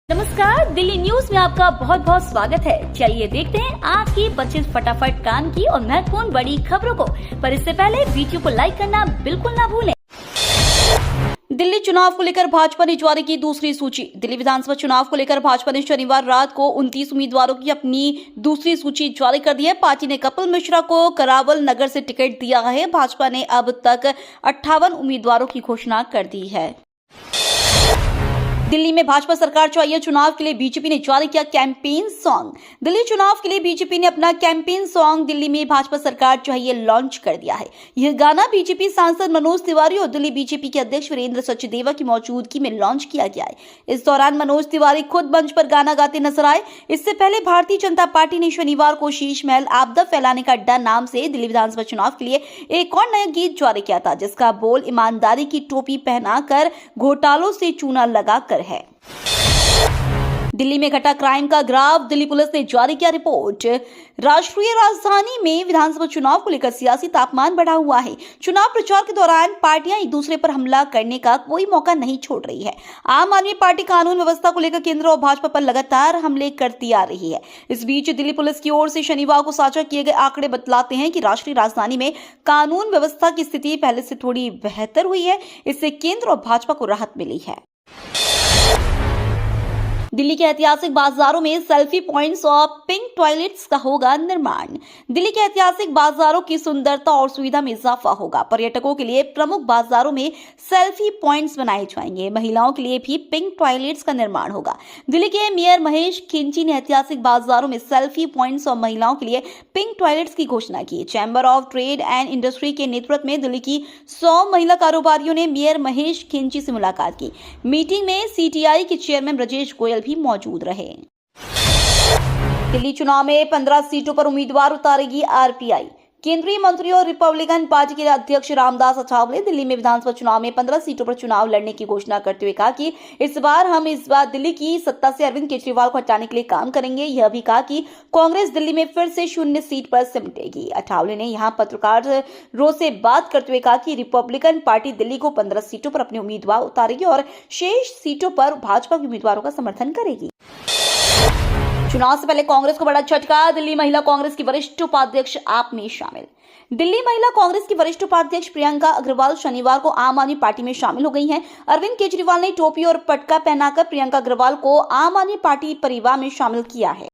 नमस्कार, दिल्ली न्यूज में आपका बहुत बहुत स्वागत है। चलिए देखते हैं आज की 25 फटाफट काम की और महत्वपूर्ण बड़ी खबरों को। पर इससे पहले वीडियो को लाइक करना बिल्कुल ना भूलें। दिल्ली चुनाव को लेकर भाजपा ने जारी की दूसरी सूची। दिल्ली विधानसभा चुनाव को लेकर भाजपा ने शनिवार रात को 29 उम्मीदवारों की अपनी दूसरी सूची जारी कर दी है। पार्टी ने कपिल मिश्रा को करावल नगर से टिकट दिया है। भाजपा ने अब तक 58 उम्मीदवारों की घोषणा कर दी है। दिल्ली में भाजपा सरकार चाहिए चुनाव के लिए बीजेपी ने जारी किया कैंपेन सॉन्ग। दिल्ली चुनाव के लिए बीजेपी ने अपना कैंपेन सॉन्ग दिल्ली में भाजपा सरकार चाहिए लॉन्च कर दिया है। यह गाना बीजेपी सांसद मनोज तिवारी और दिल्ली बीजेपी के अध्यक्ष वीरेंद्र सचदेवा की मौजूदगी में लॉन्च किया गया है। इस दौरान मनोज तिवारी खुद मंच पर गाना गाते नजर आए। इससे पहले भारतीय जनता पार्टी ने शनिवार को शीश महल आपदा फैलाने का अड्डा नाम से दिल्ली विधानसभा चुनाव के लिए एक और नया गीत जारी किया था, जिसका बोल ईमानदारी की टोपी पहनाकर घोटालों से चूना लगाकर है। दिल्ली में घटा क्राइम का ग्राफ। दिल्ली पुलिस ने जारी किया रिपोर्ट। राष्ट्रीय राजधानी में विधानसभा चुनाव को लेकर सियासी तापमान बढ़ा हुआ है। चुनाव प्रचार के दौरान पार्टियां एक दूसरे पर हमला करने का कोई मौका नहीं छोड़ रही है। आम आदमी पार्टी कानून व्यवस्था को लेकर केंद्र और भाजपा पर लगातार हमले करती आ रही है। इस बीच दिल्ली पुलिस की ओर से शनिवार को साझा किए गए आंकड़े बतलाते हैं कि राष्ट्रीय राजधानी में कानून व्यवस्था की स्थिति पहले से थोड़ी बेहतर हुई है। इससे केंद्र और भाजपा को राहत मिली है। दिल्ली के ऐतिहासिक बाजारों में सेल्फी पॉइंट्स और पिंक टॉयलेट्स का होगा निर्माण। दिल्ली के ऐतिहासिक बाजारों की सुंदरता और सुविधा में इजाफा होगा। पर्यटकों के लिए प्रमुख बाजारों में सेल्फी पॉइंट्स बनाए जाएंगे। महिलाओं के लिए भी पिंक टॉयलेट्स का निर्माण होगा। दिल्ली के मेयर महेश खिंची ने ऐतिहासिक बाजारों में सेल्फी पॉइंट्स और महिलाओं के लिए पिंक टॉयलेट्स की घोषणा की। Chamber of trade and industry के नेतृत्व में दिल्ली की 100 महिला कारोबारियों ने मेयर महेश खिंची से मुलाकात की। मीटिंग में सीटीआई के चेयरमैन ब्रजेश गोयल भी मौजूद रहे। दिल्ली चुनाव में 15 सीटों पर उम्मीदवार उतारेगी आरपीआई। केंद्रीय मंत्री और रिपब्लिकन पार्टी के अध्यक्ष रामदास अठावले दिल्ली में विधानसभा चुनाव में 15 सीटों पर चुनाव लड़ने की घोषणा करते हुए कहा कि इस बार दिल्ली की सत्ता से अरविंद केजरीवाल को हटाने के लिए काम करेंगे। यह भी कहा कि कांग्रेस दिल्ली में फिर से 0 सीट पर सिमटेगी। अठावले ने यहां पत्रकारों से बात करते हुए कहा कि रिपब्लिकन पार्टी दिल्ली को 15 सीटों पर अपने उम्मीदवार उतारेगी और शेष सीटों पर भाजपा के उम्मीदवारों का समर्थन करेगी। चुनाव से पहले कांग्रेस को बड़ा झटका। दिल्ली महिला कांग्रेस की वरिष्ठ उपाध्यक्ष आप में शामिल। दिल्ली महिला कांग्रेस की वरिष्ठ उपाध्यक्ष प्रियंका अग्रवाल शनिवार को आम आदमी पार्टी में शामिल हो गई हैं। अरविंद केजरीवाल ने टोपी और पटका पहनाकर प्रियंका अग्रवाल को आम आदमी पार्टी परिवार में शामिल किया है।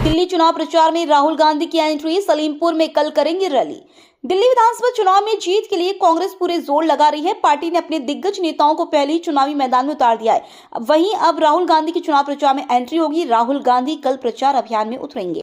दिल्ली चुनाव प्रचार में राहुल गांधी की एंट्री। सलीमपुर में कल करेंगे रैली। दिल्ली विधानसभा चुनाव में जीत के लिए कांग्रेस पूरे जोर लगा रही है। पार्टी ने अपने दिग्गज नेताओं को पहले ही चुनावी मैदान में उतार दिया है। वहीं अब राहुल गांधी की चुनाव प्रचार में एंट्री होगी। राहुल गांधी कल प्रचार अभियान में उतरेंगे।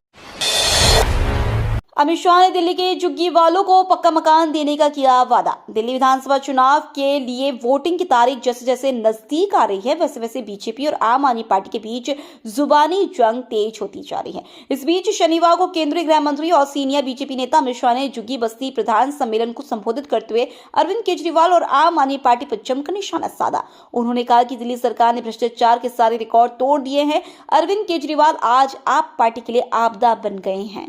अमित शाह ने दिल्ली के झुग्गी वालों को पक्का मकान देने का किया वादा। दिल्ली विधानसभा चुनाव के लिए वोटिंग की तारीख जैसे जैसे नजदीक आ रही है, वैसे वैसे बीजेपी और आम आदमी पार्टी के बीच जुबानी जंग तेज होती जा रही है। इस बीच शनिवार को केंद्रीय गृह मंत्री और सीनियर बीजेपी नेता अमित शाह ने झुग्गी बस्ती प्रधान सम्मेलन को संबोधित करते हुए अरविंद केजरीवाल और आम आदमी पार्टी पर जमकर निशाना साधा। उन्होंने कहा कि दिल्ली सरकार ने भ्रष्टाचार के सारे रिकॉर्ड तोड़ दिए हैं। अरविंद केजरीवाल आज आप पार्टी के लिए आपदा बन गए हैं।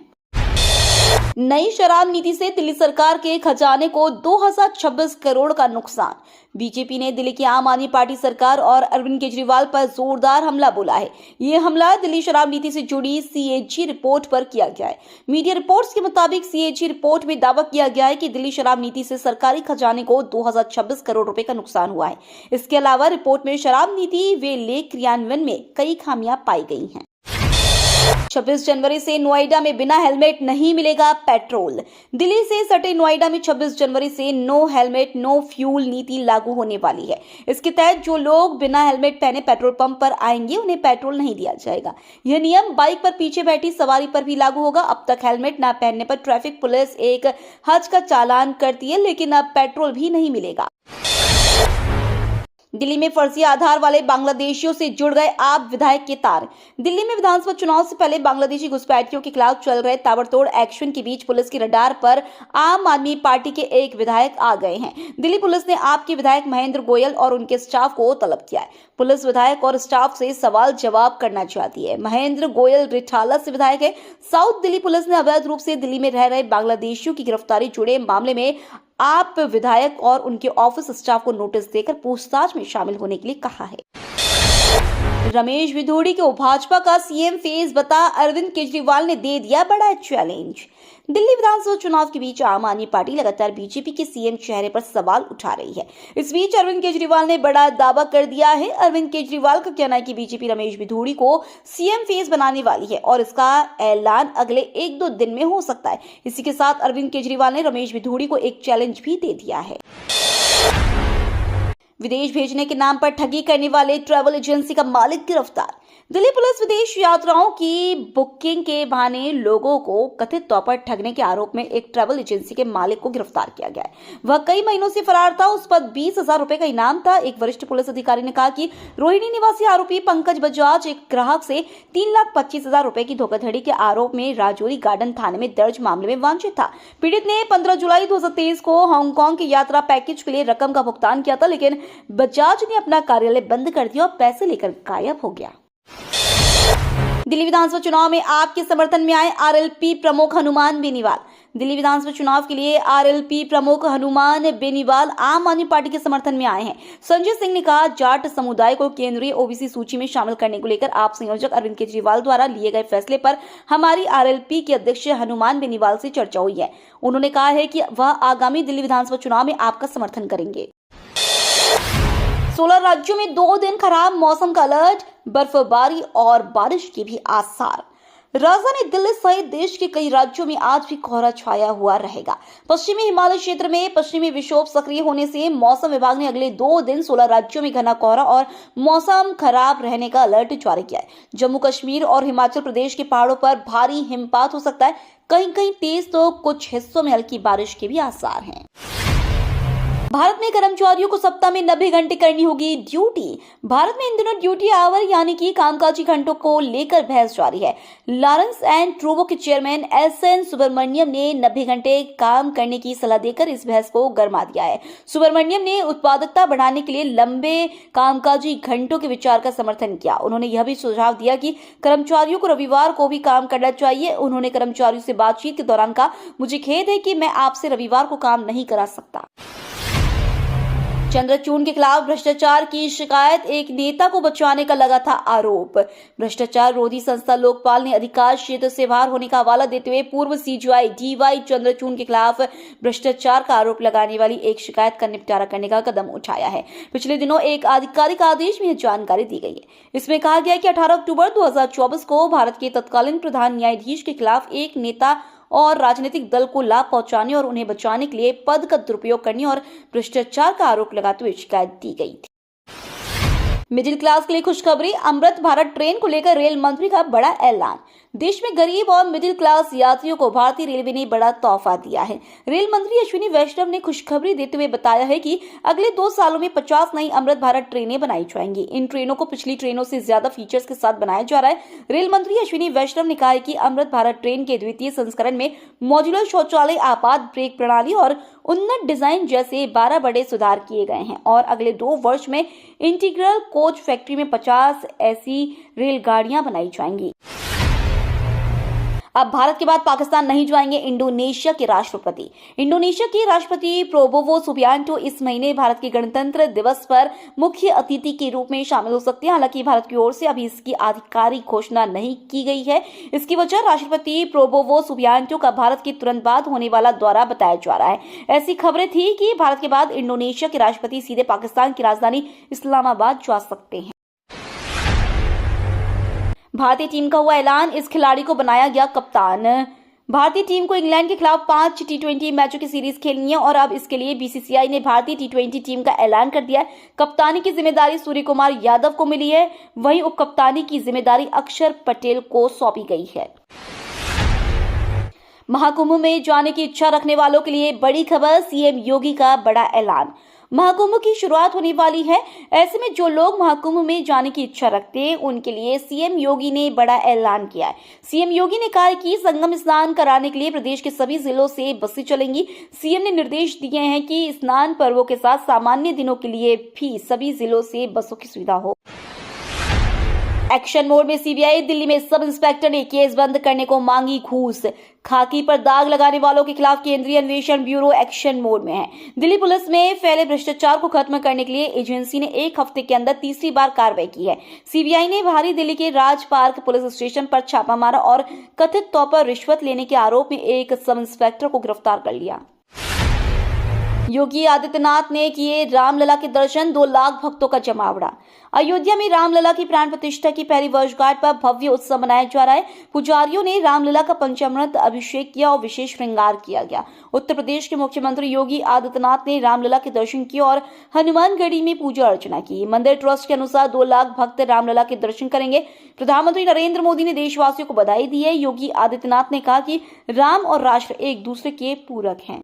नई शराब नीति से दिल्ली सरकार के खजाने को 2026 करोड़ का नुकसान। बीजेपी ने दिल्ली की आम आदमी पार्टी सरकार और अरविंद केजरीवाल पर जोरदार हमला बोला है। ये हमला दिल्ली शराब नीति से जुड़ी सीएजी रिपोर्ट पर किया गया है। मीडिया रिपोर्ट्स के मुताबिक सीएजी रिपोर्ट में दावा किया गया है कि दिल्ली शराब नीति से सरकारी खजाने को 2026 करोड़ रुपए का नुकसान हुआ है। इसके अलावा रिपोर्ट में शराब नीति वे ले क्रियान्वयन में कई खामियां पाई गई हैं। 26 जनवरी से नोएडा में बिना हेलमेट नहीं मिलेगा पेट्रोल। दिल्ली से सटे नोएडा में 26 जनवरी से नो हेलमेट नो फ्यूल नीति लागू होने वाली है। इसके तहत जो लोग बिना हेलमेट पहने पेट्रोल पंप पर आएंगे उन्हें पेट्रोल नहीं दिया जाएगा। यह नियम बाइक पर पीछे बैठी सवारी पर भी लागू होगा। अब तक हेलमेट न पहनने पर ट्रैफिक पुलिस एक हज का चालान करती है, लेकिन अब पेट्रोल भी नहीं मिलेगा। दिल्ली में फर्जी आधार वाले बांग्लादेशियों से जुड़ गए आप विधायक के तार। दिल्ली में विधानसभा चुनाव से पहले बांग्लादेशी घुसपैठियों के खिलाफ चल रहे ताबड़तोड़ एक्शन के बीच पुलिस की रडार पर आम आदमी पार्टी के एक विधायक आ गए हैं। दिल्ली पुलिस ने आप के विधायक महेंद्र गोयल और उनके स्टाफ को तलब किया है। पुलिस विधायक और स्टाफ से सवाल जवाब करना चाहती है। महेंद्र गोयल रिठाला से विधायक है। साउथ दिल्ली पुलिस ने अवैध रूप से दिल्ली में रह रहे बांग्लादेशियों की गिरफ्तारी जुड़े मामले में आप विधायक और उनके ऑफिस स्टाफ को नोटिस देकर पूछताछ में शामिल होने के लिए कहा है। रमेश भिधोड़ी को भाजपा का सीएम फेस बता अरविंद केजरीवाल ने दे दिया बड़ा चैलेंज। दिल्ली विधानसभा चुनाव के बीच आम आदमी पार्टी लगातार बीजेपी के सीएम चेहरे पर सवाल उठा रही है। इस बीच अरविंद केजरीवाल ने बड़ा दावा कर दिया है। अरविंद केजरीवाल का कहना है कि बीजेपी रमेश भिधोड़ी को सीएम फेस बनाने वाली है और इसका ऐलान अगले 1-2 दिन में हो सकता है। इसी के साथ अरविंद केजरीवाल ने रमेश भिधोड़ी को एक चैलेंज भी दे दिया है। विदेश भेजने के नाम पर ठगी करने वाले ट्रैवल एजेंसी का मालिक गिरफ्तार। दिल्ली पुलिस विदेश यात्राओं की बुकिंग के बहाने लोगों को कथित तौर पर ठगने के आरोप में एक ट्रैवल एजेंसी के मालिक को गिरफ्तार किया गया है। वह कई महीनों से फरार था। उस पर 20,000 रुपए का इनाम था। एक वरिष्ठ पुलिस अधिकारी ने कहा कि रोहिणी निवासी आरोपी पंकज बजाज एक ग्राहक से 3,25,000 रुपए की धोखाधड़ी के आरोप में राजौरी गार्डन थाने में दर्ज मामले में वांछित था। पीड़ित ने 15 जुलाई 2023 को हांगकांग की यात्रा पैकेज के लिए रकम का भुगतान किया था, लेकिन बजाज ने अपना कार्यालय बंद कर दिया और पैसे लेकर गायब हो गया। दिल्ली विधानसभा चुनाव में आपके समर्थन में आए आरएलपी प्रमुख हनुमान बेनीवाल। दिल्ली विधानसभा चुनाव के लिए आरएलपी प्रमुख हनुमान बेनीवाल आम आदमी पार्टी के समर्थन में आए हैं। संजय सिंह ने कहा, जाट समुदाय को केंद्रीय ओबीसी सूची में शामिल करने को लेकर आप संयोजक अरविंद केजरीवाल द्वारा लिए गए फैसले पर हमारी आरएलपी के अध्यक्ष हनुमान बेनीवाल से चर्चा हुई है। उन्होंने कहा है कि वह आगामी दिल्ली विधानसभा चुनाव में आपका समर्थन करेंगे। 16 राज्यों में 2 दिन खराब मौसम का अलर्ट, बर्फबारी और बारिश के भी आसार। राजधानी दिल्ली सहित देश के कई राज्यों में आज भी कोहरा छाया हुआ रहेगा। पश्चिमी हिमालय क्षेत्र में पश्चिमी विक्षोभ सक्रिय होने से मौसम विभाग ने अगले 2 दिन 16 राज्यों में घना कोहरा और मौसम खराब रहने का अलर्ट जारी किया है। जम्मू कश्मीर और हिमाचल प्रदेश के पहाड़ों पर भारी हिमपात हो सकता है। कहीं कहीं तेज तो कुछ हिस्सों में हल्की बारिश के भी आसार हैं। भारत में कर्मचारियों को सप्ताह में 90 घंटे करनी होगी ड्यूटी। भारत में इन दिनों ड्यूटी आवर यानी कि कामकाजी घंटों को लेकर बहस जारी है। लॉरेंस एंड ट्रूबो के चेयरमैन एसएन सुब्रमण्यम ने 90 घंटे काम करने की सलाह देकर इस बहस को गरमा दिया है। सुब्रमण्यम ने उत्पादकता बढ़ाने के लिए लंबे कामकाजी घंटों के विचार का समर्थन किया। उन्होंने यह भी सुझाव दिया कि कर्मचारियों को रविवार को भी काम करना चाहिए। उन्होंने कर्मचारियों से बातचीत के दौरान कहा, मुझे खेद है कि मैं आपसे रविवार को काम नहीं करा सकता। चंद्रचूड़ के खिलाफ भ्रष्टाचार की शिकायत, एक नेता को बचाने का लगा था आरोप। भ्रष्टाचार रोधी संस्था लोकपाल ने अधिकार क्षेत्र से बाहर होने का हवाला देते हुए पूर्व सीजीआई डीवाई चंद्रचूड़ के खिलाफ भ्रष्टाचार का आरोप लगाने वाली एक शिकायत का निपटारा करने का कदम उठाया है। पिछले दिनों एक आधिकारिक आदेश में यह जानकारी दी गई है। इसमें कहा गया कि 18 अक्टूबर 2024 को भारत के तत्कालीन प्रधान न्यायाधीश के खिलाफ एक नेता और राजनीतिक दल को लाभ पहुंचाने और उन्हें बचाने के लिए पद का दुरुपयोग करने और भ्रष्टाचार का आरोप लगाते हुए शिकायत दी गई थी। मिडिल क्लास के लिए खुशखबरी, अमृत भारत ट्रेन को लेकर रेल मंत्री का बड़ा ऐलान। देश में गरीब और मिडिल क्लास यात्रियों को भारतीय रेलवे ने बड़ा तोहफा दिया है। रेल मंत्री अश्विनी वैष्णव ने खुशखबरी देते हुए बताया है कि अगले 2 सालों में 50 नई अमृत भारत ट्रेनें बनाई जाएंगी। इन ट्रेनों को पिछली ट्रेनों से ज्यादा फीचर्स के साथ बनाया जा रहा है। रेल मंत्री अश्विनी वैष्णव ने कहा है कि अमृत भारत ट्रेन के द्वितीय संस्करण में मॉड्यूलर शौचालय, आपात ब्रेक प्रणाली और उन्नत डिजाइन जैसे 12 बड़े सुधार किए गए हैं और अगले 2 वर्ष में इंटीग्रल कोच फैक्ट्री में 50 ऐसी रेलगाड़ियां बनाई जाएंगी। अब भारत के बाद पाकिस्तान नहीं जाएंगे इंडोनेशिया के राष्ट्रपति। इंडोनेशिया के राष्ट्रपति प्रोबोवो सुबियांटो इस महीने भारत के गणतंत्र दिवस पर मुख्य अतिथि के रूप में शामिल हो सकते हैं। हालांकि भारत की ओर से अभी इसकी आधिकारिक घोषणा नहीं की गई है। इसकी वजह राष्ट्रपति प्रोबोवो सुबियांटो का भारत के तुरंत बाद होने वाला दौरा बताया जा रहा है। ऐसी खबरें थी कि भारत के बाद इंडोनेशिया के राष्ट्रपति सीधे पाकिस्तान की राजधानी इस्लामाबाद जा सकते हैं। भारतीय टीम का हुआ ऐलान, इस खिलाड़ी को बनाया गया कप्तान। भारतीय टीम को इंग्लैंड के खिलाफ 5 T20 मैचों की सीरीज खेलनी है और अब इसके लिए बीसीसीआई ने भारतीय T20 टीम का ऐलान कर दिया है। कप्तानी की जिम्मेदारी सूर्य कुमार यादव को मिली है, वहीं उप कप्तानी की जिम्मेदारी अक्षर पटेल को सौंपी गई है। महाकुंभ में जाने की इच्छा रखने वालों के लिए बड़ी खबर, सीएम योगी का बड़ा ऐलान। महाकुंभ की शुरुआत होने वाली है। ऐसे में जो लोग महाकुंभ में जाने की इच्छा रखते हैं उनके लिए सीएम योगी ने बड़ा ऐलान किया है। सीएम योगी ने कहा कि संगम स्नान कराने के लिए प्रदेश के सभी जिलों से बसें चलेंगी। सीएम ने निर्देश दिए हैं कि स्नान पर्वों के साथ सामान्य दिनों के लिए भी सभी जिलों से बसों की सुविधा हो। एक्शन मोड में सीबीआई। दिल्ली में सब इंस्पेक्टर ने केस बंद करने को मांगी घूस। खाकी पर दाग लगाने वालों के खिलाफ केंद्रीय अन्वेषण ब्यूरो एक्शन मोड में है। दिल्ली पुलिस में फैले भ्रष्टाचार को खत्म करने के लिए एजेंसी ने एक हफ्ते के अंदर तीसरी बार कार्रवाई की है। सीबीआई ने भारी दिल्ली के राज पार्क पुलिस स्टेशन पर छापा मारा और कथित तौर पर रिश्वत लेने के आरोप में एक सब इंस्पेक्टर को गिरफ्तार कर लिया। योगी आदित्यनाथ ने किए रामलला के दर्शन। 2 लाख भक्तों का जमावड़ा। अयोध्या में रामलला की प्राण प्रतिष्ठा की पहली वर्षगांठ पर भव्य उत्सव मनाया जा रहा है। पुजारियों ने रामलला का पंचामृत अभिषेक किया और विशेष श्रृंगार किया गया। उत्तर प्रदेश के मुख्यमंत्री योगी आदित्यनाथ ने रामलला के दर्शन किए और हनुमानगढ़ी में पूजा अर्चना की। मंदिर ट्रस्ट के अनुसार 2 लाख भक्त रामलला के दर्शन करेंगे। प्रधानमंत्री नरेंद्र मोदी ने देशवासियों को बधाई दी है। योगी आदित्यनाथ ने कहा कि राम और राष्ट्र एक दूसरे के पूरक हैं।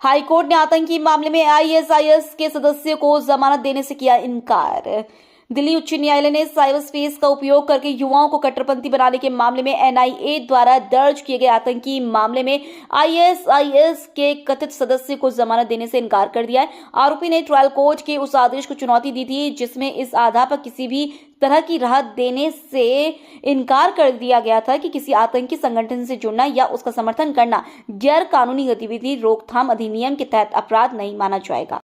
हाईकोर्ट ने आतंकी मामले में आईएसआईएस के सदस्य को जमानत देने से किया इनकार। दिल्ली उच्च न्यायालय ने साइबर स्पेस का उपयोग करके युवाओं को कट्टरपंथी बनाने के मामले में एनआईए द्वारा दर्ज किए गए आतंकी मामले में आईएसआईएस के कथित सदस्य को जमानत देने से इनकार कर दिया है। आरोपी ने ट्रायल कोर्ट के उस आदेश को चुनौती दी थी जिसमें इस आधार पर किसी भी तरह की राहत देने से इनकार कर दिया गया था कि किसी आतंकी संगठन से जुड़ना या उसका समर्थन करना गैर कानूनी गतिविधि रोकथाम अधिनियम के तहत अपराध नहीं माना जाएगा।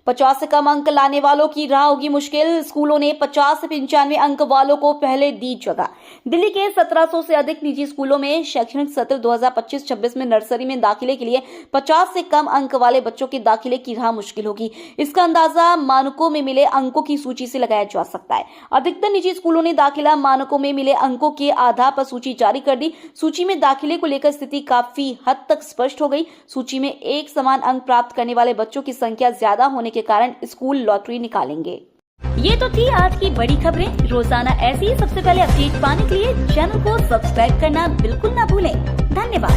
50 से कम अंक लाने वालों की राह होगी मुश्किल। स्कूलों ने 50 से 95 अंक वालों को पहले दी जगह। दिल्ली के 1700 से अधिक निजी स्कूलों में शैक्षणिक सत्र 2025-26 में नर्सरी में दाखिले के लिए 50 से कम अंक वाले बच्चों के दाखिले की राह मुश्किल होगी। इसका अंदाजा मानकों में मिले अंकों की सूची से लगाया जा सकता है। अधिकतर निजी स्कूलों ने दाखिला मानकों में मिले अंकों के आधार पर सूची जारी कर दी। सूची में दाखिले को लेकर स्थिति काफी हद तक स्पष्ट हो गई। सूची में एक समान अंक प्राप्त करने वाले बच्चों की संख्या ज्यादा होने के कारण स्कूल लॉटरी निकालेंगे। ये तो थी आज की बड़ी खबरें। रोजाना ऐसी ही सबसे पहले अपडेट पाने के लिए चैनल को सब्सक्राइब करना बिल्कुल ना भूलें। धन्यवाद।